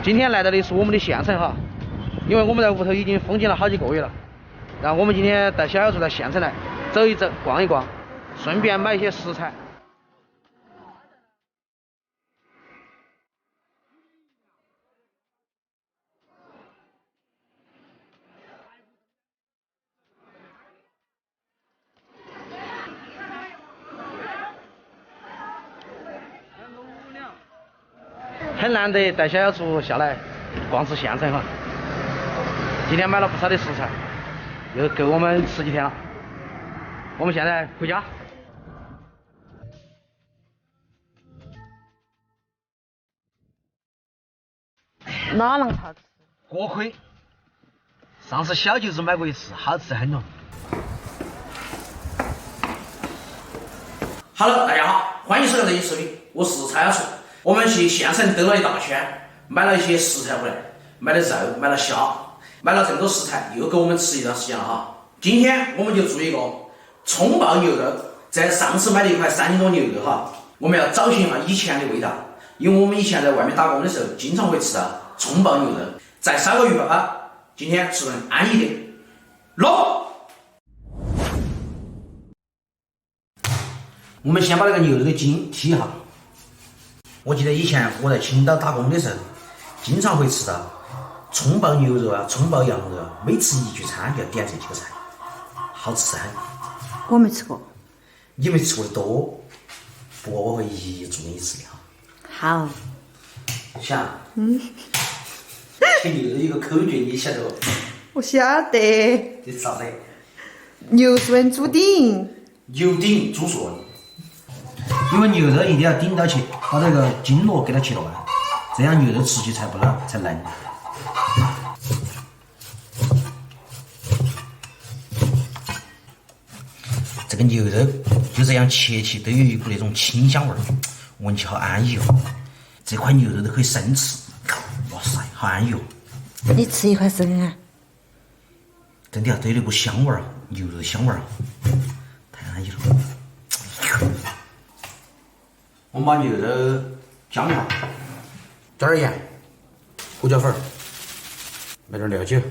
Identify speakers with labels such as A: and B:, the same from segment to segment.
A: 今天来到的是我们的县城哈，因为我们在屋头已经封禁了好几个月了，然后我们今天带小小猪到县城来走一走、逛一逛，顺便买一些食材。很难得带小小猪下来逛次县城哈，今天买了不少的食材，又够我们吃几天了。我们现在回家。
B: 哪能好吃？
A: 锅盔，上次小舅子买过一次，好吃很咯。
C: Hello， 大家好，欢迎收看这期视频，我是蔡小厨。我们去县城兜了一大圈，买了一些食材回来，买了肉，买了虾，买了这么多食材，又够我们吃一段时间了哈。今天我们就做一个葱爆牛肉，在上次买了一块3斤多牛肉哈，我们要找寻一下以前的味道，因为我们以前在外面打工的时候，经常会吃到葱爆牛肉，再烧个鱼泡泡，今天吃顿安逸点。落。我们先把那个牛肉的筋剔一下。我记得以前我在青岛打工的时候，经常会吃到葱爆牛肉啊、葱爆羊肉啊，每吃一聚餐就要点这几个菜，好吃很。
B: 我没吃过。
C: 你没吃过的多，不过我会一一祝你吃的哈。
B: 好。
C: 想，吃牛肉有一个口诀，你晓得不？
B: 我晓得。
C: 这是啥子？
B: 牛顺猪顶。
C: 牛顶煮顺。因为牛肉一定要顶到去，把这个筋络给它切断，这样牛肉吃起才不老，才嫩。这个牛肉就这样切起，都有一股那种清香味儿，闻起好安逸哦。这块牛肉都可以生吃，哇塞，好安逸哦。
B: 你吃一块生啊？
C: 真的啊，都有那股香味儿，牛肉的香味儿，太安逸了。我们把牛肉姜一下，加点盐、胡椒粉，来点料酒，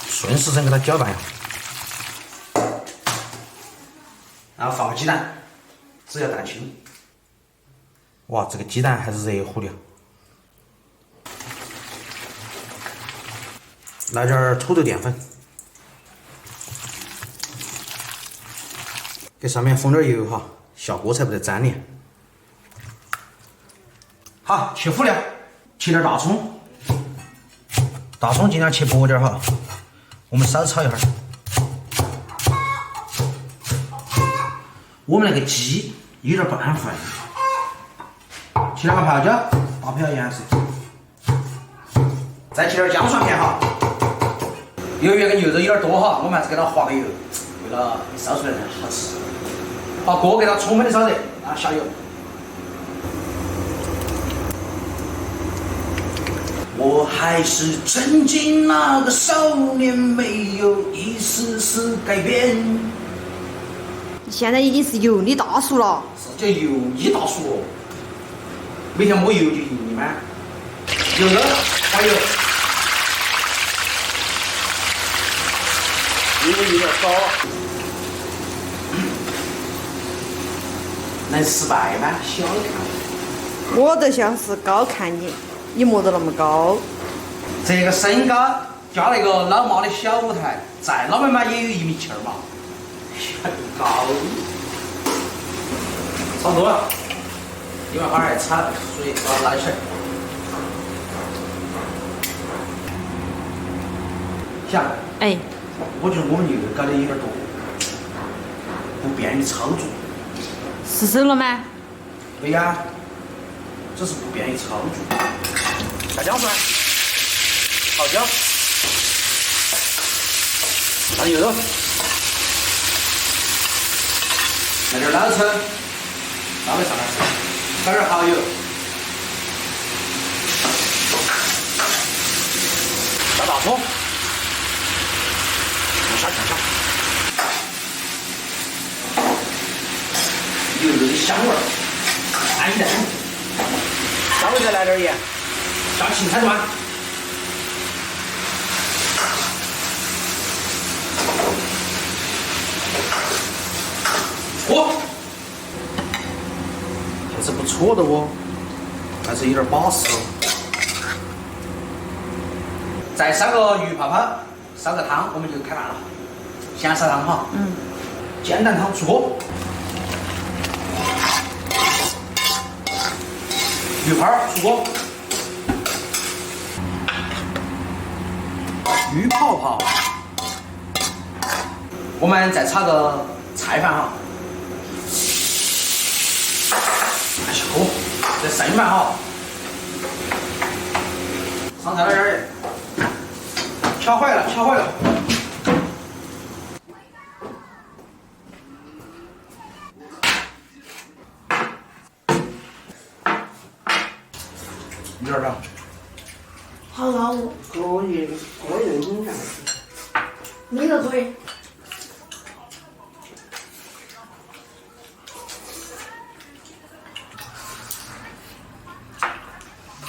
C: 顺时针给它搅拌一下，然后放个鸡蛋，只要蛋清。哇，这个鸡蛋还是热乎的。来点土豆淀粉，给上面封点油哈。效果才不得粘连。好，切辅料，切点大葱，大葱尽量切薄点哈，我们少炒一会儿。我们那个鸡有点半份，切两个泡椒，搭配下颜色，再切点姜蒜片哈。由于那个牛肉有点多哈，我们还是给它滑个油，为了烧出来好吃。把锅给它充分的烧热，然后下油。我还是曾经那个少年，没有一丝丝改变。
B: 现在已经是油腻大叔了。
C: 是叫油腻大叔哦，每天摸油就油腻吗？牛肉滑油，油有点少。能失败吗？小看
B: 我就像是高看你，你没得那么高。
C: 这个身高加那个老妈的小舞台，再老妹嘛也有1.7米嘛，高。差不多了，一会儿还炒水，把它拉起来。想，
B: 哎，
C: 我觉得我们牛肉搞得有点多，不便于操作。
B: 失手了吗？
C: 对呀，只是不便于操作。下姜蒜，泡椒，下牛肉，来点老抽，倒在上面，加点蚝油，下大葱，下。牛肉的香味儿，安逸的很。稍微再来来点盐，下芹菜段。嚯，还是不错的哦，还是有点巴适哦。再烧个鱼泡泡，烧个汤，我们就开饭了。咸菜汤哈，煎蛋汤出锅，鱼泡出锅，鱼泡泡。我们再炒个菜饭哈。下锅，这剩饭哈，上菜点儿，敲坏了，敲坏了。你这儿啥？
D: 好老哦，可以，可以很上。你都可以。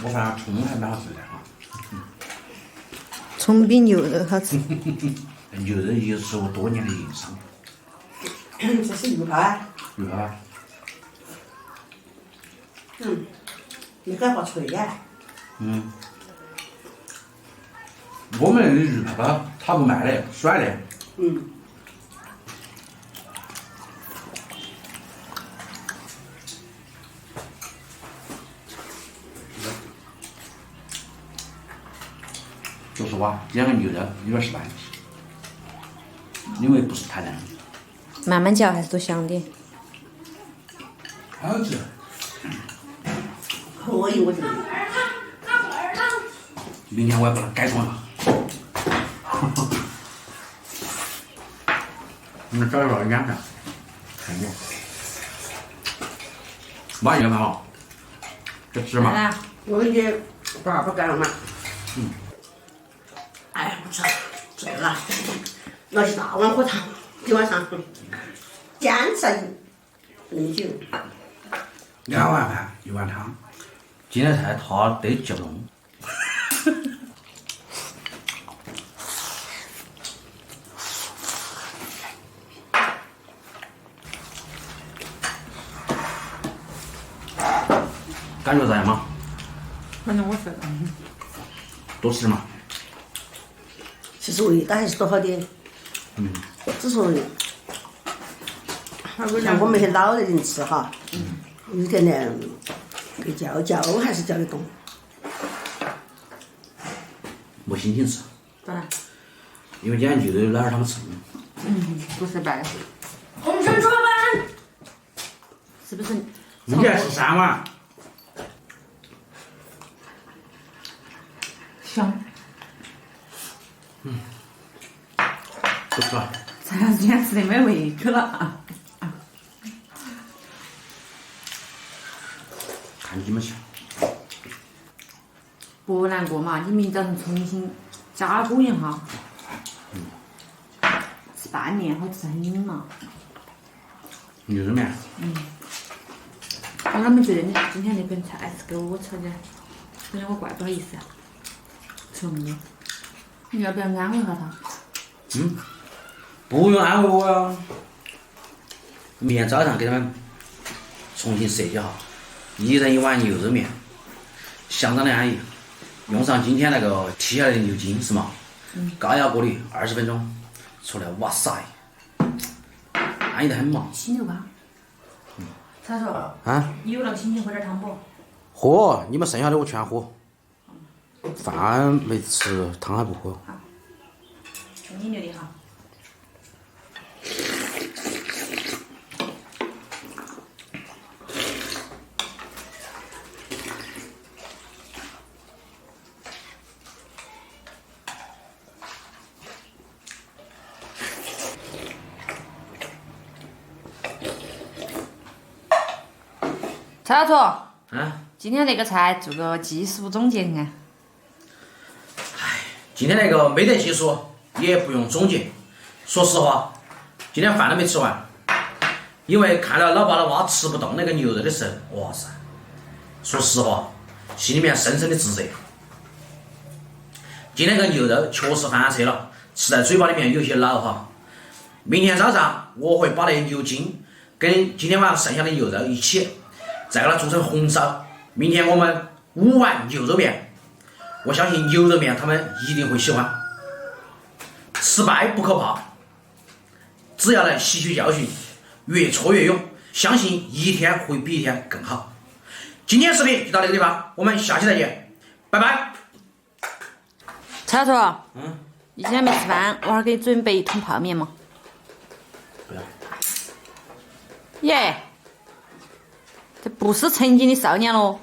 C: 我看葱还蛮好吃的哈。
B: 葱比牛肉好吃。
C: 牛肉也是我多年的硬伤。
D: 这是鱼排。
C: 鱼排。
D: 你还好脆呀。
C: 我们那里鱼泡泡他不卖的，甩的。说实话，这两个牛肉有点是难吃，因为不是太嫩。
B: 慢慢嚼还是都香的。
C: 好吃。
D: 可以，我觉得。
C: 明天我要把它改装了。你们找一个两盘，看我。妈一个盘好，这芝麻。
D: 我给你把不干了嘛。哎呀，不吃了，醉了。拿起大碗喝汤，今晚上坚持饮酒。
C: 2碗饭1碗汤，今天菜他得接不动。感觉咋样嘛？
B: 反正我是。
C: 多吃嘛。
D: 其实味道还是多好点。只说像我们些老的人吃哈，有点呢，给嚼还是嚼得动。
C: 没心情吃。
B: 对。
C: 因为今天牛肉老是他们吃。
B: 不是白的。
D: 红参炒饭。
B: 是不是？
C: 今天是3碗。
B: 香。
C: 不错。
B: 蔡老师今天吃的没胃口了。
C: 看你们吃。
B: 不难过嘛，你明早上重新加工一下。吃半年好吃很嘛。
C: 牛肉面。
B: 我怎么觉得你今天那盆菜是给我吃的？感觉我怪不好意思啊。穷的。你要不要安慰下他？
C: 不用安慰我啊。明天早上给他们重新设计好，1人1碗牛肉面，相当的安逸。用上今天那个剔下来的牛筋是吗？高压锅里20分钟出来，哇塞，安逸得很嘛。
B: 犀牛吧？他说。你有那个心情喝点汤不？
C: 喝，你们剩下的我全喝。饭没吃，汤还不喝。
B: 好。你留的哈。蔡老头。今天那个菜做个技术总结看。
C: 今天那个没得技术，也不用总结。说实话，今天饭都没吃完，因为看了老爸老妈吃不动那个牛肉的时候，哇塞！说实话，心里面深深的自责。今天这个牛肉确实翻车了，吃在嘴巴里面有些老哈。明天早上我会把那牛筋跟今天晚上剩下的牛肉一起，再给它做成红烧。明天我们5碗牛肉面，我相信牛肉面他们一定会喜欢。失败不可怕，只要能吸取教训，越挫越勇，相信一天会比一天更好。今天视频就到这个地方，我们下期再见，拜拜。
B: 超超，你今天没吃饭，我给你准备一桶泡面嘛。
C: 不要。
B: 耶，这不是曾经的少年喽。